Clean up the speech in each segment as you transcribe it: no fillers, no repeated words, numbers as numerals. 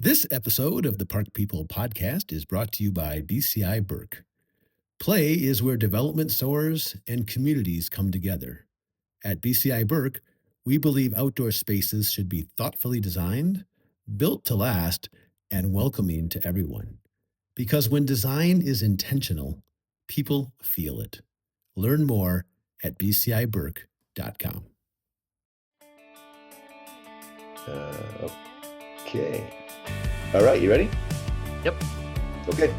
This episode of the Park People podcast is brought to you by BCI Burke. Play is where development soars and communities come together. At BCI Burke, we believe outdoor spaces should be thoughtfully designed, built to last, and welcoming to everyone. Because when design is intentional, people feel it. Learn more at bciburke.com. Okay. All right, you ready? Yep. Okay.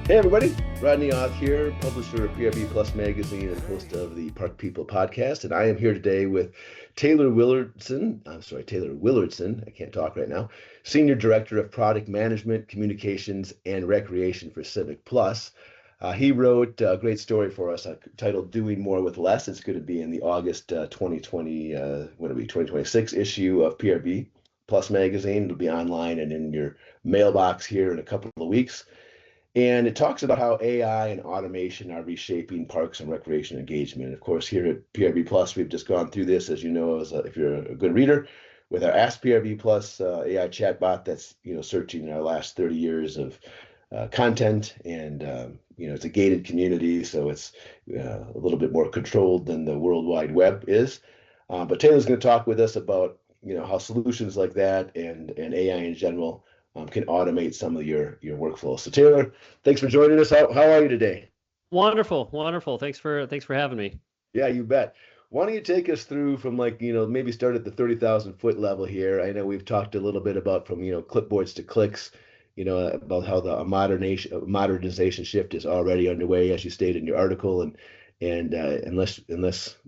Hey, everybody. Rodney Oth here, publisher of PRB Plus magazine and host of the Park People podcast. And I am here today with Taylor Willardson. I can't talk right now. Senior Director of Product Management, Communications, and Recreation for CivicPlus. He wrote a great story for us titled Doing More with Less. It's going to be in the August 2026 issue of PRB Plus magazine. It'll be online and in your mailbox here in a couple of weeks. And it talks about how AI and automation are reshaping parks and recreation engagement. Of course, here at PRB Plus, we've just gone through this, as you know, if you're a good reader, with our Ask PRB Plus AI chatbot that's searching our last 30 years of content, and it's a gated community, so it's a little bit more controlled than the World Wide Web is. But Taylor's going to talk with us about how solutions like that and AI in general can automate some of your workflow. So Taylor, thanks for joining us. How are you today? Wonderful. Thanks for having me. Yeah, you bet. Why don't you take us through from maybe start at the 30,000 foot level here. I know we've talked a little bit about from clipboards to clicks, about how the modernization shift is already underway, as you stated in your article, and unless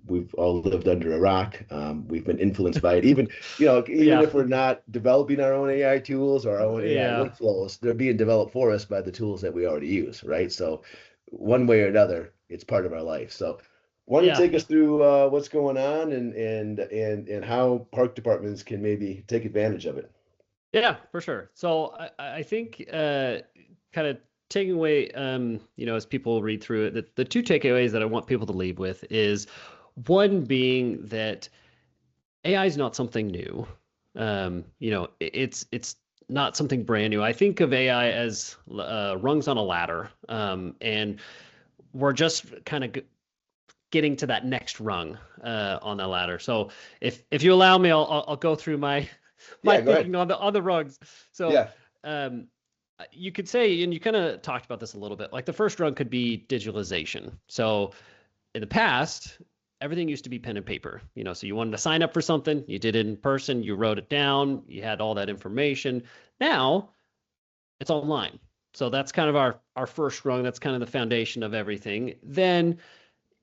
we've all lived under a rock, we've been influenced by it. Even if we're not developing our own AI tools or our own AI workflows, they're being developed for us by the tools that we already use, right? So one way or another, it's part of our life. So why don't you take us through what's going on and how park departments can maybe take advantage of it? Yeah, for sure. So I think kind of taking away, as people read through it, the two takeaways that I want people to leave with is one being that AI is not something new. It's not something brand new. I think of AI as rungs on a ladder, and we're just kind of getting to that next rung on the ladder. So if you allow me, I'll go through my thinking on the rungs. So you could say, and you kind of talked about this a little bit, like the first rung could be digitalization. So in the past, everything used to be pen and paper, so you wanted to sign up for something, you did it in person, you wrote it down, you had all that information. Now it's online. So that's kind of our first rung. That's kind of the foundation of everything. Then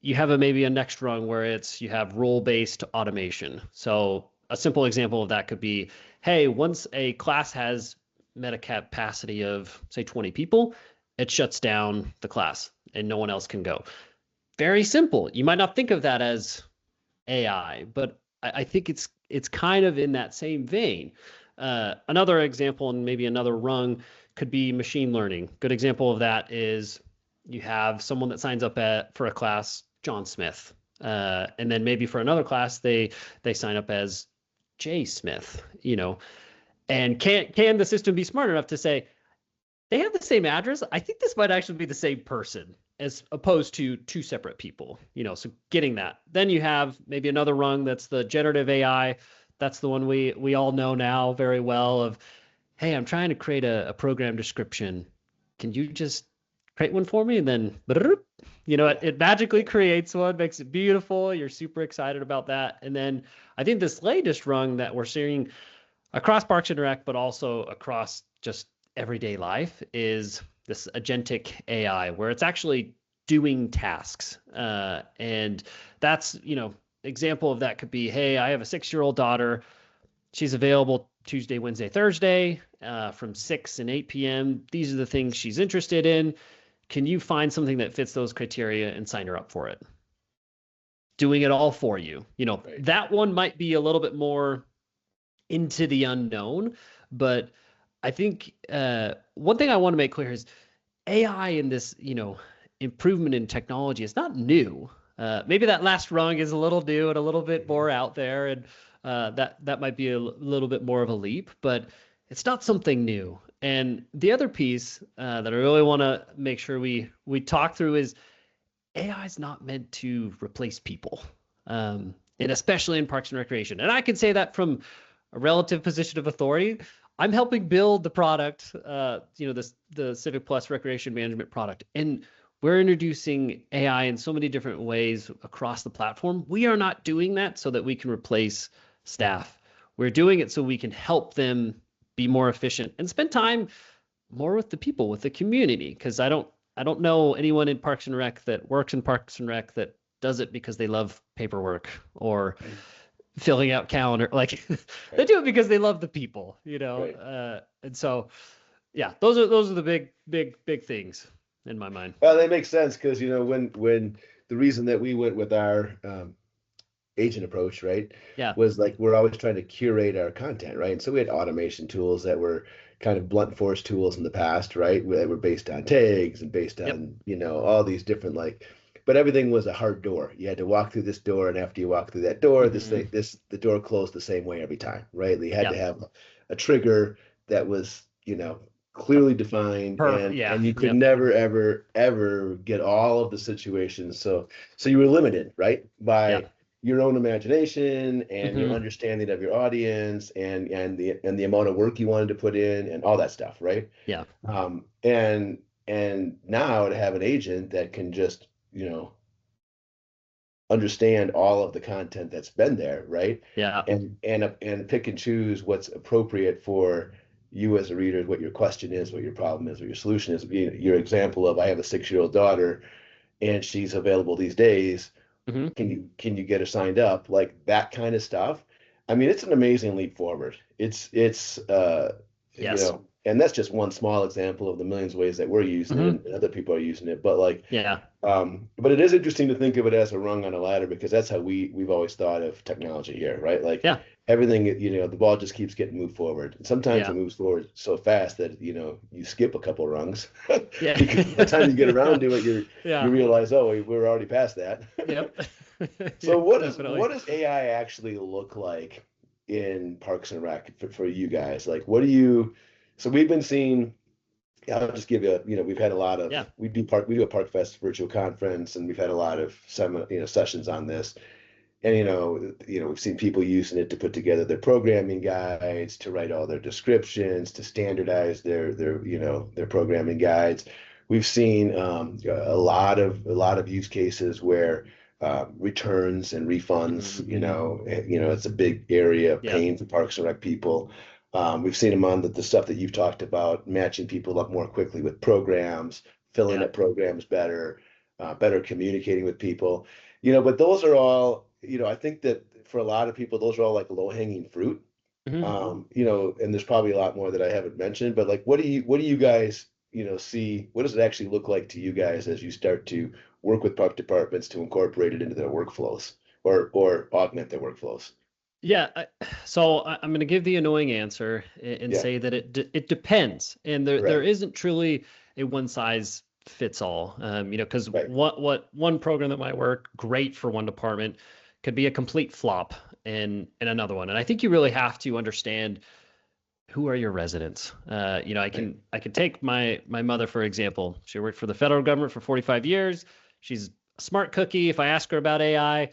you have maybe a next rung where you have role-based automation. So a simple example of that could be, hey, once a class has met a capacity of, say, 20 people, it shuts down the class and no one else can go. Very simple. You might not think of that as AI, but I think it's kind of in that same vein. Another example, and maybe another rung, could be machine learning. Good example of that is you have someone that signs up for a class, John Smith, and then maybe for another class they sign up as Jay Smith, and can the system be smart enough to say they have the same address? I think this might actually be the same person, as opposed to two separate people, so getting that. Then you have maybe another rung, that's the generative AI. That's the one we all know now very well of, hey, I'm trying to create a program description. Can you just create one for me? And then, it magically creates one, makes it beautiful. You're super excited about that. And then I think this latest rung that we're seeing across Parks and Rec, but also across just everyday life, is this agentic AI, where it's actually doing tasks. And that's, example of that could be, hey, I have a 6-year-old daughter. She's available Tuesday, Wednesday, Thursday from 6 and 8 p.m. These are the things she's interested in. Can you find something that fits those criteria and sign her up for it? Doing it all for you. Right. That one might be a little bit more into the unknown, but I think one thing I want to make clear is AI in this, improvement in technology is not new. Maybe that last rung is a little new and a little bit more out there, and that might be a little bit more of a leap. But it's not something new. And the other piece that I really want to make sure we talk through is AI is not meant to replace people, and especially in Parks and Recreation. And I can say that from a relative position of authority. I'm helping build the product, the CivicPlus Recreation Management product, and we're introducing AI in so many different ways across the platform. We are not doing that so that we can replace staff. We're doing it so we can help them be more efficient and spend time more with the people, with the community. Because I don't know anyone in Parks and Rec that works in Parks and Rec that does it because they love paperwork or filling out calendar. Like they do it because they love the people, Right. and so yeah, those are the big things in my mind. Well, that makes sense because when the reason that we went with our agent approach, right, Yeah. was like we're always trying to curate our content, right? And so we had automation tools that were kind of blunt force tools in the past, right, that were based on tags and based Yep. on all these different but everything was a hard door. You had to walk through this door, and after you walk through that door, Mm-hmm. the door closed the same way every time, right? You had to Yep. have a trigger that was clearly defined, Perfect. and Yeah. you could Yep. never ever get all of the situations. So you were limited, right, Yeah. by your own imagination and your Mm-hmm. understanding of your audience and the amount of work you wanted to put in and all that stuff, right? Yeah. And now to have an agent that can just understand all of the content that's been there, right? Yeah. And pick and choose what's appropriate for you as a reader, what your question is, what your problem is, what your solution is. Your example of I have a 6-year-old daughter and she's available these days. Mm-hmm. Can you get her signed up? Like that kind of stuff. I mean, it's an amazing leap forward. Yes. And that's just one small example of the millions of ways that we're using it Mm-hmm. and other people are using it. But it is interesting to think of it as a rung on a ladder because that's how we've always thought of technology here, right? Like Yeah. everything, the ball just keeps getting moved forward. And sometimes Yeah. it moves forward so fast that you skip a couple rungs Yeah. because by the time you get around to it, you Yeah. realize, oh, we're already past that. Yep. Yeah, So what definitely. does AI actually look like in Parks and Rec for you guys? Like, what do you? So we've been seeing. I'll just give you, we've had a lot of, Yeah. we do a Park Fest virtual conference, and we've had a lot of sessions on this. And we've seen people using it to put together their programming guides, to write all their descriptions, to standardize their programming guides. We've seen a lot of use cases where returns and refunds, Mm-hmm. it's a big area of Yeah. pain for Parks and Rec people. We've seen them on the stuff that you've talked about, matching people up more quickly with programs, filling Yeah. up programs better, better communicating with people. But those are all, I think that for a lot of people, those are all like low-hanging fruit. Mm-hmm. And there's probably a lot more that I haven't mentioned, but like, what do you guys, see? What does it actually look like to you guys as you start to work with park departments to incorporate it into their workflows or augment their workflows? Yeah, I'm going to give the annoying answer and Yeah, say that it depends, and there right, isn't truly a one size fits all. Because right. what one program that might work great for one department could be a complete flop in another one. And I think you really have to understand who are your residents. Right. I can take my mother for example. She worked for the federal government for 45 years. She's a smart cookie. If I ask her about AI,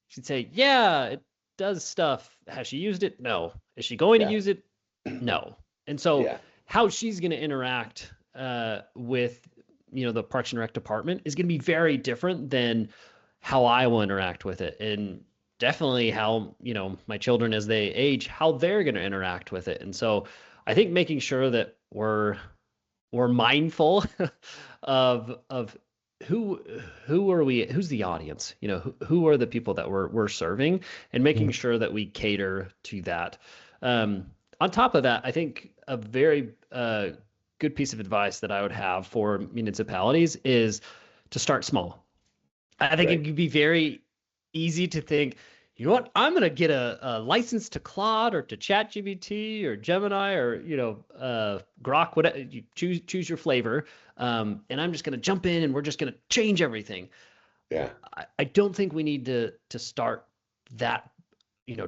she'd say, yeah, it does stuff. Has she used it? No. Is she going to Yeah. use it? No. And so Yeah. how she's going to interact with, the Parks and Rec department is going to be very different than how I will interact with it. And definitely how, my children as they age, how they're going to interact with it. And so I think making sure that we're mindful of who who's the audience, who are the people that we're serving, and making Mhm. sure that we cater to that. On top of that, I think a very good piece of advice that I would have for municipalities is to start small. I think it Right. could be very easy to think, you know what, I'm going to get a license to Claude or to ChatGPT or Gemini or, Grok, whatever, you choose your flavor. And I'm just going to jump in and we're just going to change everything. Yeah. I don't think we need to start that,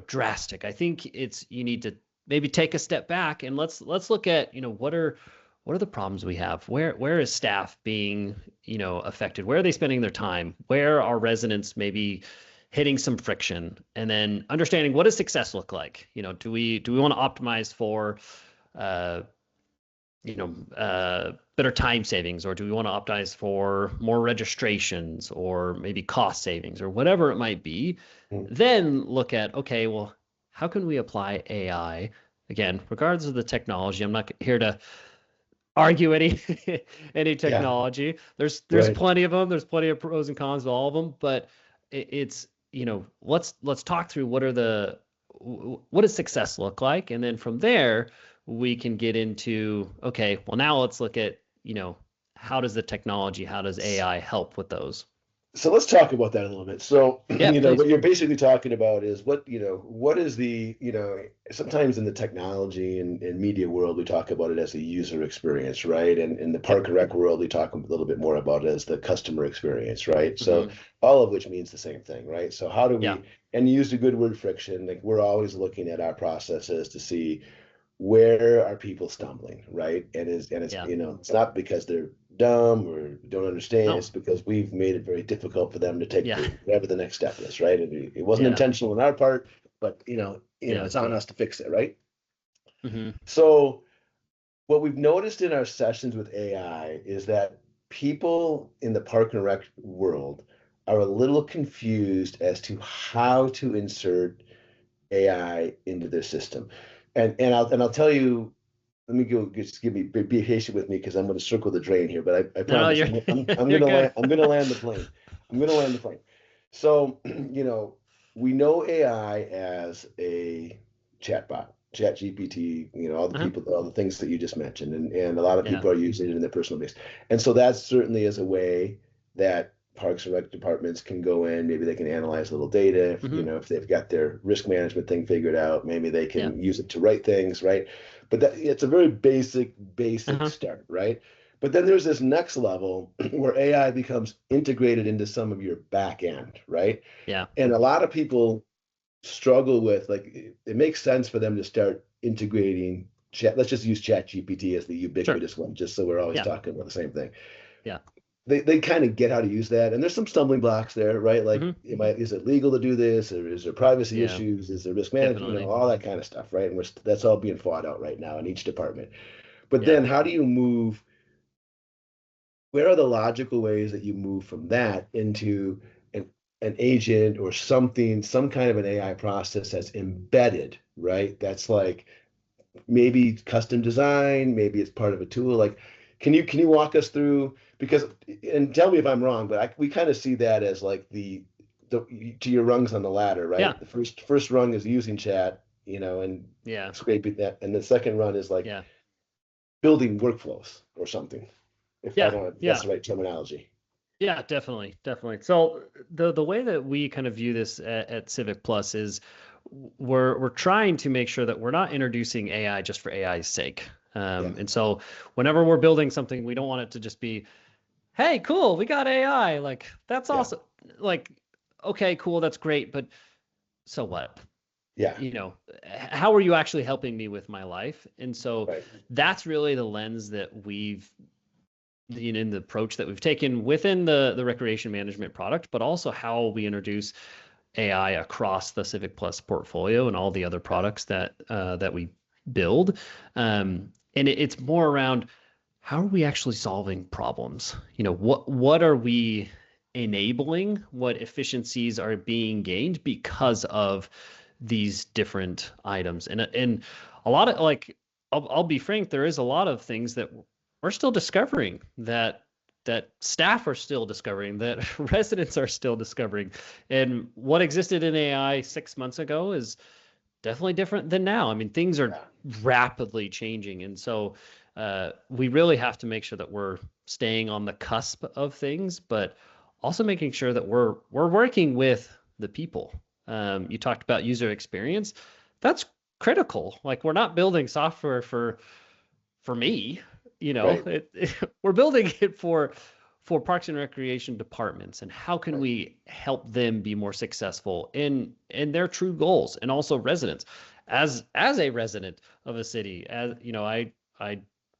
drastic. I think you need to maybe take a step back and let's look at, what are the problems we have? Where is staff being, affected? Where are they spending their time? Where are residents maybe hitting some friction? And then understanding, what does success look like? Do we want to optimize for better time savings, or do we want to optimize for more registrations, or maybe cost savings, or whatever it might be? Then look at, okay, well, how can we apply AI? Again, regardless of the technology, I'm not here to argue any any technology. There's Right. plenty of them. There's plenty of pros and cons to all of them, but it's, let's talk through what does success look like, and then from there we can get into, okay, well, now let's look at, how does AI help with those? So let's talk about that a little bit. So, Yeah, please. what you're basically talking about is what is the, sometimes in the technology and media world, we talk about it as a user experience, right? And in the park and rec world, we talk a little bit more about it as the customer experience, right? So all of which means the same thing, right? So how do we, and you used a good word, friction, like we're always looking at our processes to see where are people stumbling, right? And it's it's not because they're dumb or don't understand. No. It's because we've made it very difficult for them to take whatever the next step is, right? It wasn't intentional on our part, but it's on us to fix it, right? So what we've noticed in our sessions with AI is that people in the park and rec world are a little confused as to how to insert AI into their system. And I'll tell you, let me go, just be patient with me because I'm going to circle the drain here, but I promise I'm going to land, I'm going to land the plane. I'm going to land the plane. So, we know AI as a chatbot, chat GPT, all the people, all the things that you just mentioned, and a lot of people are using it in their personal base. And so that certainly is a way that parks and rec departments can go in. Maybe they can analyze a little data. If they've got their risk management thing figured out, maybe they can use it to write things, right? But it's a very basic start, right? But then there's this next level where AI becomes integrated into some of your back end, right? Yeah. And a lot of people struggle with, like, it makes sense for them to start integrating chat. Let's just use chat GPT as the ubiquitous one, just so we're always talking about the same thing. Yeah. They kind of get how to use that, and there's some stumbling blocks there, right? Like, is it legal to do this, or is there privacy issues? Is there risk management? All that kind of stuff, right? And that's all being fought out right now in each department. But then, how do you move? Where are the logical ways that you move from that into an agent or something, some kind of an AI process that's embedded, right? That's like maybe custom design, maybe it's part of a tool. Like, can you walk us through, because, and tell me if I'm wrong, but we kind of see that as like the to your rungs on the ladder, right? Yeah. The first rung is using chat, and scraping that, and the second run is like building workflows or something. If I don't know if that's the right terminology. Yeah, definitely. So the way that we kind of view this at CivicPlus is we're trying to make sure that we're not introducing AI just for AI's sake. And so whenever we're building something, we don't want it to just be, hey, cool, we got AI. Like, that's awesome. Like, okay, cool, that's great, but so what? Yeah. How are you actually helping me with my life? And so that's really the lens that we've, in the approach that we've taken within the recreation management product, but also how we introduce AI across the CivicPlus portfolio and all the other products that we build. And it's more around, how are we actually solving problems? What are we enabling? What efficiencies are being gained because of these different items? And a lot of, like, I'll be frank, there is a lot of things that we're still discovering, that staff are still discovering, that residents are still discovering. And what existed in AI 6 months ago is definitely different than now. I mean, things are rapidly changing. And so we really have to make sure that we're staying on the cusp of things, but also making sure that we're working with the people. You talked about user experience. That's critical. Like, we're not building software for me. We're building it for parks and recreation departments, and how can we help them be more successful in their true goals, and also residents. as a resident of a city. As you know, I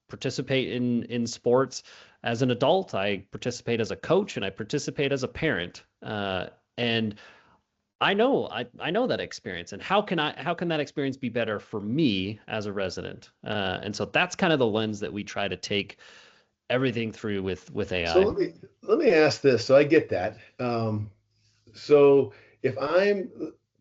participate in sports as an adult. I participate as a coach, and I participate as a parent. And I know that experience, and how can that experience be better for me as a resident? And so that's kind of the lens that we try to take everything through with So AI. let me ask this. So I get that. So if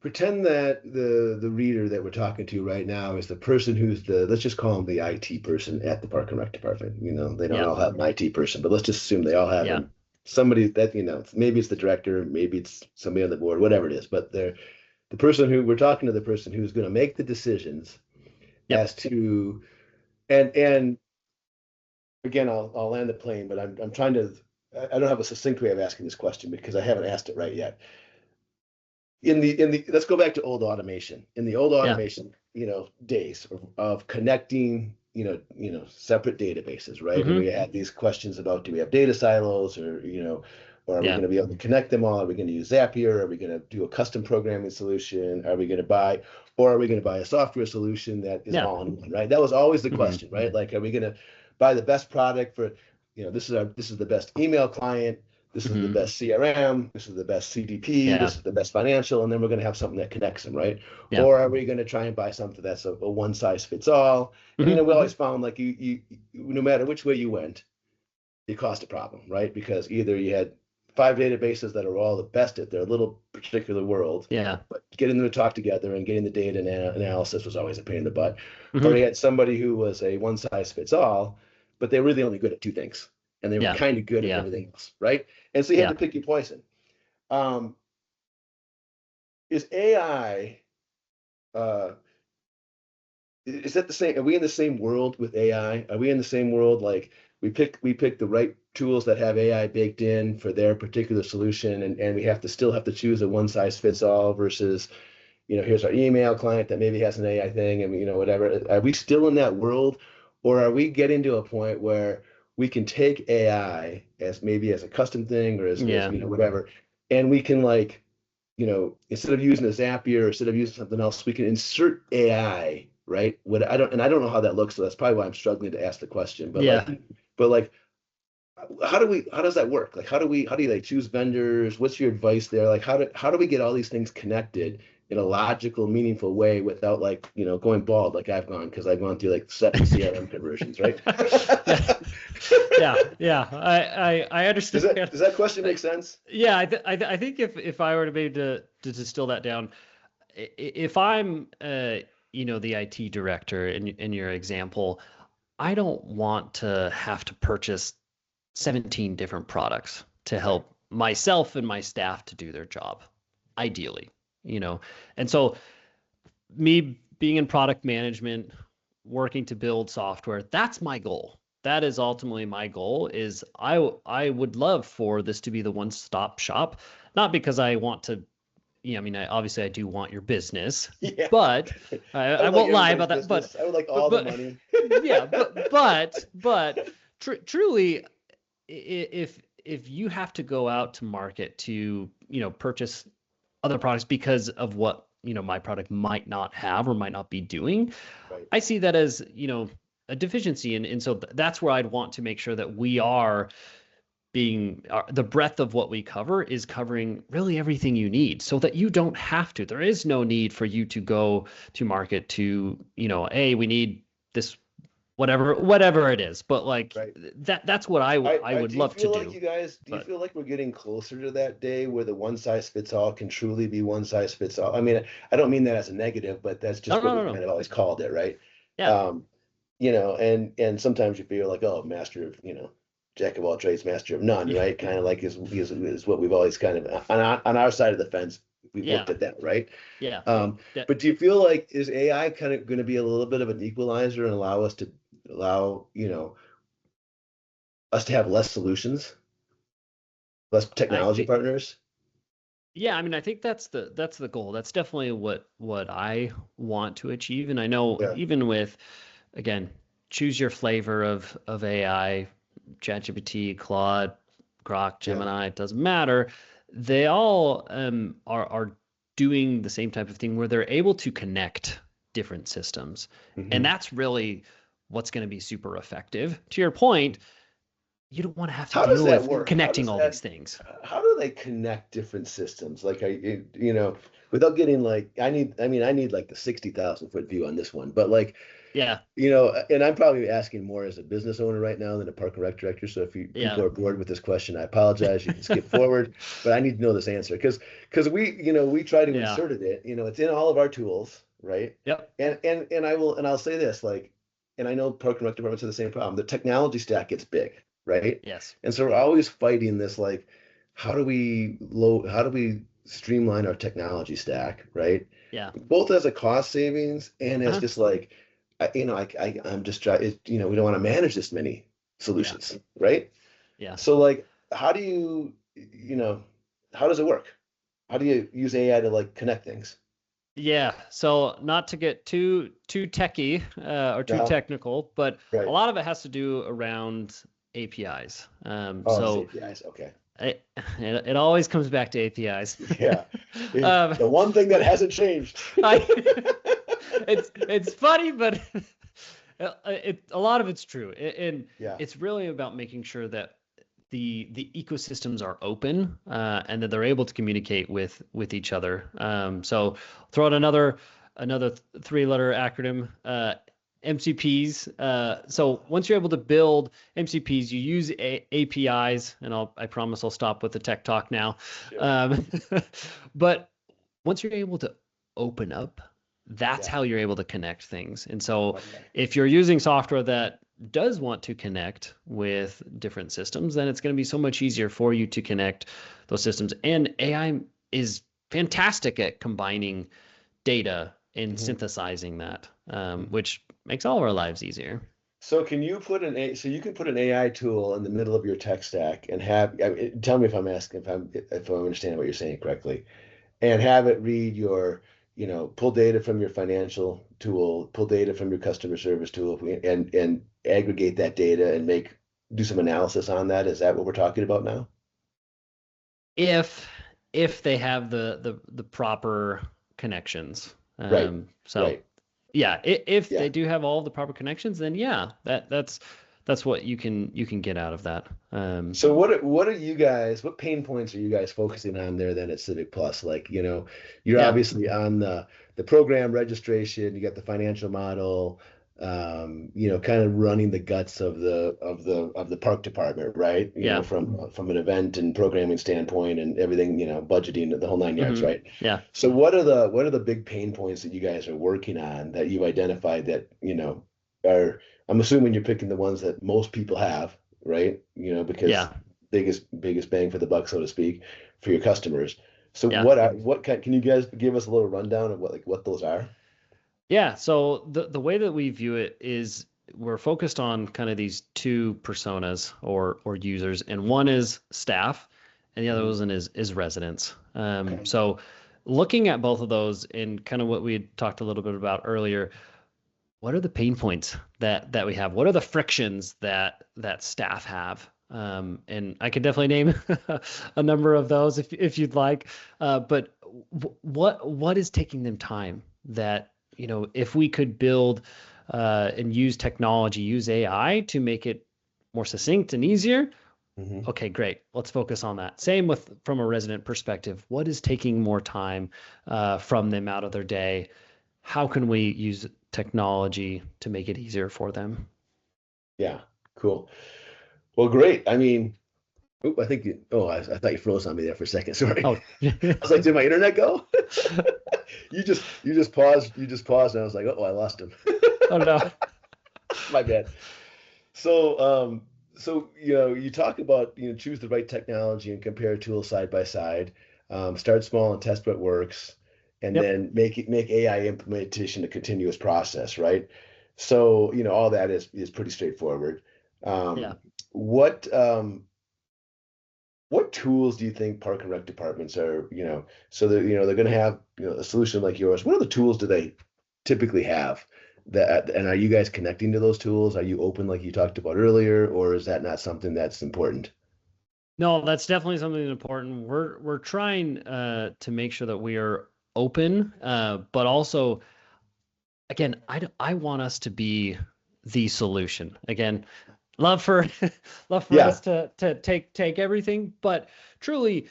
pretend that the reader that we're talking to right now is the person who's let's just call him the IT person at the Park and Rec department. They don't Yeah, all have an IT person, but let's just assume they all have yeah, somebody that, maybe it's the director, maybe it's somebody on the board, whatever it is, but the person who we're talking to, the person who's going to make the decisions yep, as to, and again, I'll land the plane, but I'm trying to, I don't have a succinct way of asking this question because I haven't asked it right yet. Let's go back to old automation. In the old yeah, automation, days of connecting, separate databases, right? And we hmm, had these questions about, do we have data silos, or are we yeah, going to be able to connect them all? Are we going to use Zapier? Are we going to do a custom programming solution? Are we going to buy a software solution that is yeah, all in one, right? That was always the hmm, question, right? Like, are we going to buy the best product for, this is the best email client, this is the hmm, best CRM, this is the best CDP, yeah, this is the best financial, and then we're going to have something that connects them, right? yeah, Or are we going to try and buy something that's a one size fits all? And hmm, we always found, like, you no matter which way you went, it caused a problem, right? Because either you had 5 databases that are all the best at their little particular world, yeah, but getting them to talk together and getting the data and analysis was always a pain in the butt. Or hmm, you had somebody who was a one size fits all, but they were really only good at two things, and they were yeah, kind of good at yeah, everything else, right? And so you had yeah. to pick your poison. Um, is AI, uh, is that the same? Are we in the same world with AI? Are we in the same world? Like, we pick the right tools that have AI baked in for their particular solution, and we still have to choose a one size fits all versus, here's our email client that maybe has an AI thing, and whatever. Are we still in that world, or are we getting to a point where we can take AI as maybe as a custom thing, or as Yeah. whatever, and we can, like, instead of using a Zapier, or instead of using something else, we can insert AI, right? I don't know how that looks, so that's probably why I'm struggling to ask the question. But Yeah. like, how does that work? Like, how do you, like, choose vendors? What's your advice there? Like, how do we get all these things connected in a logical, meaningful way without, like, going bald like I've gone, because I've gone through like 7 CRM conversions, right? Yeah. Yeah. Yeah. I Does understand. that question make sense? Yeah. I think if I were to maybe to distill that down, if I'm the IT director in your example, I don't want to have to purchase 17 different products to Right. help myself and my staff to do their job, ideally, you know. And so me being in product management, working to build software, that's my goal. That is ultimately my goal. Is I would love for this to be the one-stop shop, not because I want to, I mean, obviously I do want your business, Yeah. but I I would like won't lie everybody's about that. business. I would like But all the money. yeah, but truly, if you have to go out to market to purchase other products because of what my product might not have or might not be doing, Right. I see that as a deficiency, and so that's where I'd want to make sure that we are being the breadth of what we cover is covering really everything you need, so that you don't have to. There is no need for you to go to market to hey, we need this, whatever it is, but like Right. that's what I would Do you love to feel like do. you guys, do you But feel like we're getting closer to that day where the one size fits all can truly be one size fits all? I mean, I don't mean that as a negative, but that's no, just what no, no, we've no. kind of always called it, right? Yeah, Um, and sometimes you feel like, oh, master of, jack of all trades, master of none, right? Kind of like is what we've always kind of on our side of the fence, we've yeah, looked at that, right? yeah, yeah. But do you feel like, is AI kind of going to be a little bit of an equalizer and allow us to have less solutions, less I technology partners? Yeah, I mean, I think that's the goal. That's definitely what I want to achieve. And I know Yeah, even with, again, choose your flavor of AI, ChatGPT, Claude, Grok, yeah, Gemini, it doesn't matter. They all are doing the same type of thing where they're able to connect different systems. Mm-hmm. And that's really what's going to be super effective. To your point, you don't want to have to How does deal that with work? connecting all these things. How do they connect different systems? Like, you know, without getting like, I need like the 60,000-foot view on this one, but like, Yeah. you know, and I'm probably asking more as a business owner right now than a park and rec director. So if people Yeah. are bored with this question, I apologize. You can skip forward, but I need to know this answer because we try to Yeah. insert it. You know, it's in all of our tools, right? Yep. And I'll say this, like, and I know park and rec departments have the same problem. The technology stack gets big, right? Yes. And so we're always fighting this, like, how do we streamline our technology stack, right? Yeah. Both as a cost savings and as Uh-huh. just like, I'm just trying, we don't want to manage this many solutions, right? Yeah. So like, how do how does it work? How do you use AI to like connect things? Yeah. So not to get too techy or too Uh-huh. technical, but a Right. lot of it has to do around APIs. Oh, So it's APIs. Okay. it always comes back to APIs. Yeah. Um, The one thing that hasn't changed. it's funny, but a lot of it's true, and Yeah. it's really about making sure that the ecosystems are open and that they're able to communicate with each other. So throw out another three-letter acronym. MCPs. So once you're able to build MCPs, you use APIs, and I promise I'll stop with the tech talk now. Sure. But once you're able to open up, that's Yeah. how you're able to connect things. And so Okay. if you're using software that does want to connect with different systems, then it's going to be so much easier for you to connect those systems. And AI is fantastic at combining data and synthesizing that, which makes all of our lives easier. So you can put an AI tool in the middle of your tech stack and tell me if I'm asking if I'm understanding what you're saying correctly, and have it read your, pull data from your financial tool, pull data from your customer service tool, and aggregate that data and do some analysis on that. Is that what we're talking about now? If they have the proper connections. Right. So Right. yeah, if Yeah. they do have all the proper connections, then yeah, that's what you can get out of that. So what pain points are you guys focusing on there then at CivicPlus? Like, you're Yeah. obviously on the program registration, you got the financial model, kind of running the guts of the park department, right? Yeah. From an event and programming standpoint and everything, budgeting, the whole nine yards, right? Yeah. So what are the big pain points that you guys are working on that you've identified that, are, I'm assuming you're picking the ones that most people have, right? Because Yeah. biggest bang for the buck, so to speak, for your customers. So Yeah. can you guys give us a little rundown of what those are? Yeah. So the way that we view it is we're focused on kind of these two personas or users, and one is staff, and the other one is residents. Okay. So looking at both of those and kind of what we had talked a little bit about earlier, what are the pain points that we have? What are the frictions that staff have? And I could definitely name a number of those if you'd like. But what is taking them time that, if we could build and use technology, use AI to make it more succinct and easier. Okay, great. Let's focus on that. Same from a resident perspective. What is taking more time from them out of their day? How can we use technology to make it easier for them? Yeah, cool. Well, great. I mean, I thought you froze on me there for a second. Sorry. Oh, I was like, did my internet go? You just paused. And I was like, oh, I lost him. oh no. My bad. So, you talk about, choose the right technology and compare tools side by side. Start small and test what works, and Yep. then make AI implementation a continuous process, right? So, all that is pretty straightforward. Yeah. What tools do you think park and rec departments are, so that, they're going to have, a solution like yours? What other tools do they typically have and are you guys connecting to those tools? Are you open like you talked about earlier, or is that not something that's important? No, that's definitely something important. We're trying to make sure that we are open, but also again, I want us to be the solution. Again, love for love for Yeah, us to take everything, but truly,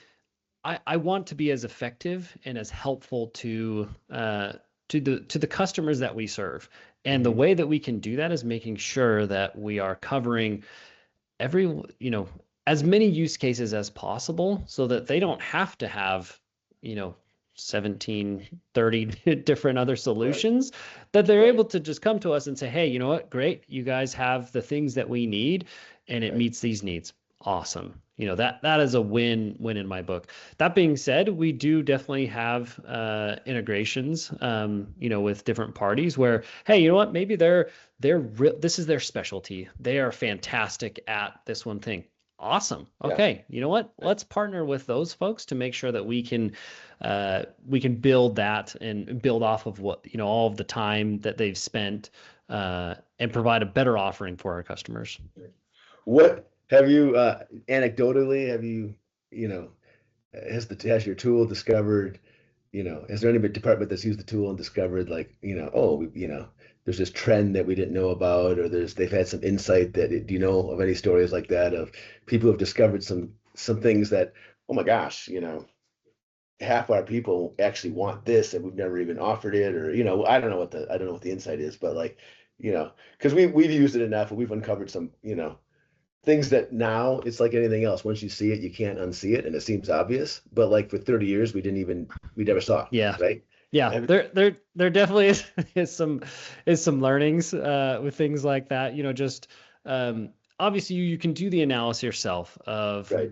I want to be as effective and as helpful to the customers that we serve. And the hmm, way that we can do that is making sure that we are covering every, as many use cases as possible so that they don't have to have, you know, 17, 30 different other right, solutions, that they're right, able to just come to us and say, hey, you know what? Great. You guys have the things that we need and it right. meets these needs. Awesome. That is a win in my book. That being said, we do definitely have integrations, with different parties where, hey, you know what? Maybe this is their specialty. They are fantastic at this one thing. Awesome. Yeah, Okay. You know what? right. Let's partner with those folks to make sure that we can build that and build off of what, all of the time that they've spent, and provide a better offering for our customers. What have you, anecdotally, have you, you know, has your tool discovered, is there any department that's used the tool and discovered like, oh, there's this trend that we didn't know about, or they've had some insight do you know of any stories like that of people who have discovered some things that, oh my gosh, half our people actually want this and we've never even offered it, or I don't know what the insight is, but like, because we've used it enough and we've uncovered some, things that now it's like anything else. Once you see it, you can't unsee it, and it seems obvious. But like for 30 years, we never saw, Yeah. right? Yeah, Have- there definitely is some learnings with things like that. Just obviously you can do the analysis yourself of. right.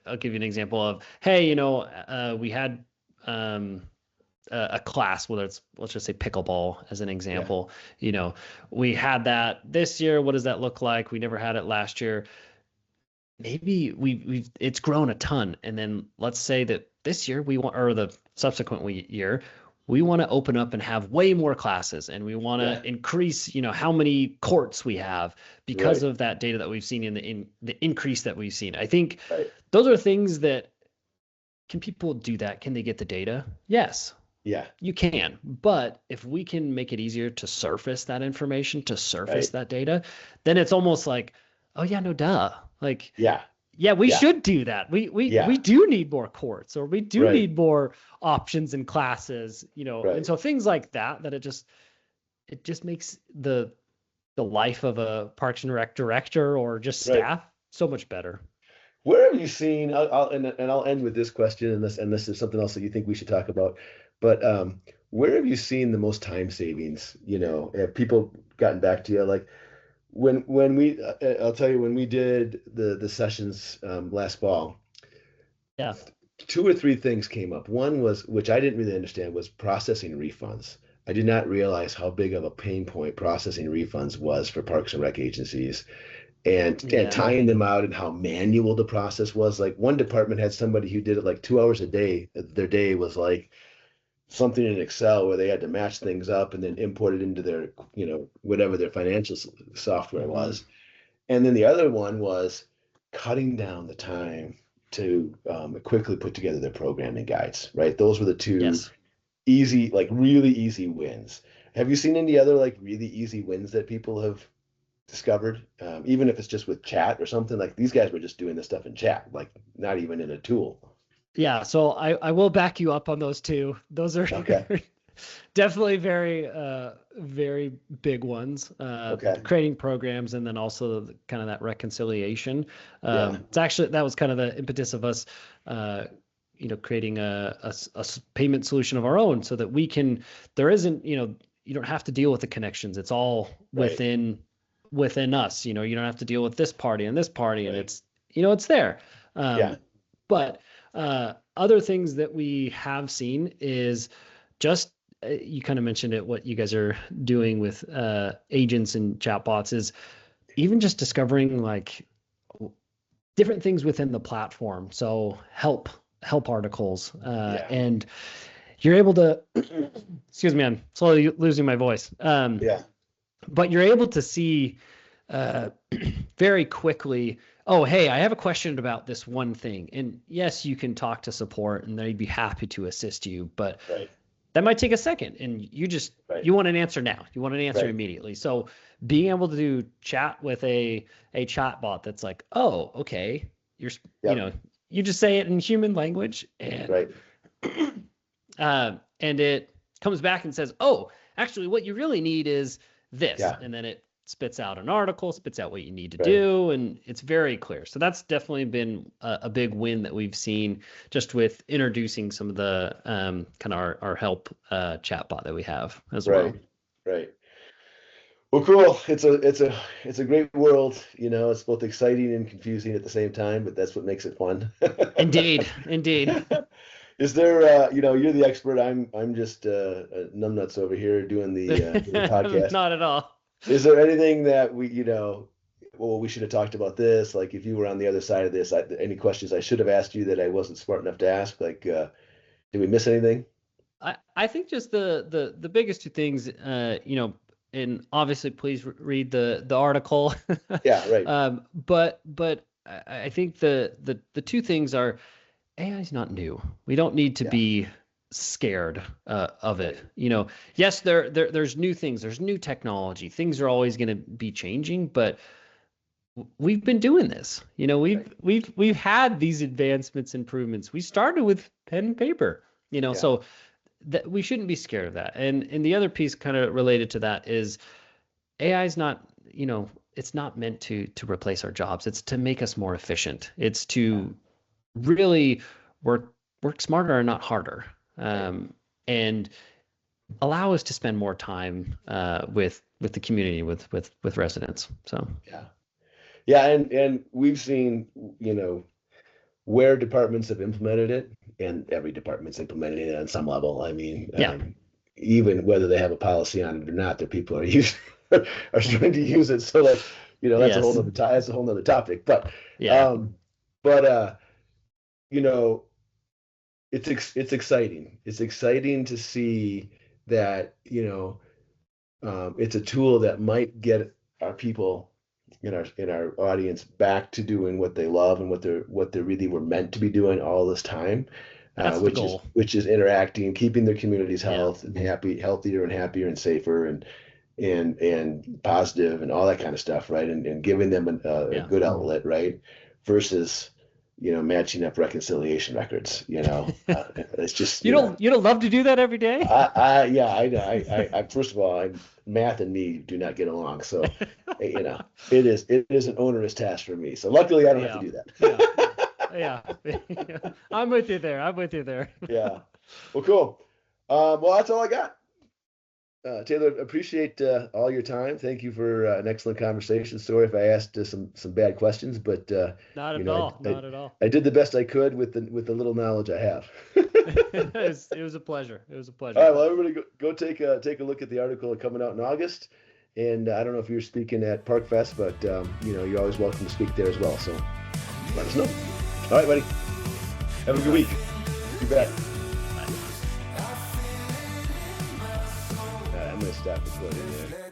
I'll give you an example of, hey, we had a class, whether let's just say pickleball as an Yeah. example. We had that this year. What does that look like? We never had it last year. Maybe it's grown a ton, and then let's say that this year we want, or the subsequent year, we want to open up and have way more classes, and we want Yeah. to increase how many courts we have because Right. of that data that we've seen in the increase that we've seen. I think Right. those are things that, can people do that? Can they get the data? Yes, Yeah. you can. But if we can make it easier to surface that information, to surface Right. that data, then it's almost like, oh yeah, no duh. Like, Yeah. yeah, we Yeah. should do that. We Yeah. do need more courts, or we do Right. need more options and classes, and Right. so things like that, it just makes the life of a Parks and Rec director or just Right. staff so much better. Where have you seen? And I'll end with this question, and this is something else that you think we should talk about. But where have you seen the most time savings? Have people gotten back to you? Like I'll tell you, when we did the sessions last fall, Yeah. two or three things came up. One was, which I didn't really understand, was processing refunds. I did not realize how big of a pain point processing refunds was for Parks and Rec agencies, and Yeah. tying them out, and how manual the process was. Like one department had somebody who did it like 2 hours a day. Their day was like something in Excel where they had to match things up and then import it into their, whatever their financial software Hmm. was. And then the other one was cutting down the time to quickly put together their programming guides, right? Those were the two Yes. easy, like really easy wins. Have you seen any other like really easy wins that people have discovered? Even if it's just with chat or something, like these guys were just doing this stuff in chat, like not even in a tool. Yeah, so I will back you up on those two. Those are Okay. definitely very big ones. Okay. Creating programs, and then also kind of that reconciliation. Yeah. That was kind of the impetus of us, creating a payment solution of our own, so that there isn't, you don't have to deal with the connections. It's all Right. within us. You don't have to deal with this party and this party, and Right. it's there. Yeah. But other things that we have seen is just, you kind of mentioned it, what you guys are doing with agents and chatbots is even just discovering like different things within the platform. So help articles, Yeah. and you're able to, excuse me, I'm slowly losing my voice. Yeah. But you're able to see uh, very quickly, oh, hey, I have a question about this one thing. And yes, you can talk to support and they'd be happy to assist you, but Right. that might take a second, and you want an answer now. You want an answer immediately. So being able to chat with a chat bot that's like, oh, okay, you just say it in human language, and and it comes back and says, oh, actually, what you really need is this, and then it spits out an article, spits out what you need to do, and it's very clear. So that's definitely been a big win that we've seen just with introducing some of the kind of our help chatbot that we have as well. Right. Well, cool. It's a great world. It's both exciting and confusing at the same time, but that's what makes it fun. Indeed. Is there, you're the expert. I'm just a numbnuts over here doing the podcast. Not at all. Is there anything that we should have talked about this? Like if you were on the other side of this, any questions I should have asked you that I wasn't smart enough to ask? Like, did we miss anything? I think just the biggest two things, and obviously please read the article. Yeah, right. But I think the two things are, AI is not new. We don't need to be scared of it. Yes, there's new things, there's new technology. Things are always going to be changing, but we've been doing this. We've had these advancements, improvements. We started with pen and paper. So that we shouldn't be scared of that. And the other piece kind of related to that is AI is not, it's not meant to replace our jobs. It's to make us more efficient. It's to really work smarter and not harder, and allow us to spend more time with the community, with residents. So and we've seen where departments have implemented it, and every department's implementing it on some level. I mean, even whether they have a policy on it or not, their people are trying to use it. So that's a whole nother topic. But it's exciting. It's exciting to see that it's a tool that might get our people in our audience back to doing what they love and what they really were meant to be doing all this time, which is interacting, keeping their communities healthier and happier and safer and positive and all that kind of stuff, right? And giving them a good outlet, right? Versus matching up reconciliation records. It's just you don't love to do that every day. I first of all, math and me do not get along, so it is an onerous task for me. So luckily, I don't have to do that. Yeah. I'm with you there. Yeah. Well, cool. Well, that's all I got. Taylor, appreciate all your time. Thank you for an excellent conversation. Sorry if I asked some bad questions, but not at all. I did the best I could with the little knowledge I have. It was a pleasure. All right, well, everybody go take a look at the article coming out in August. And I don't know if you're speaking at Park Fest, but you're always welcome to speak there as well. So let us know. All right, buddy. Have a good week. You bet. I'm going to stop recording there.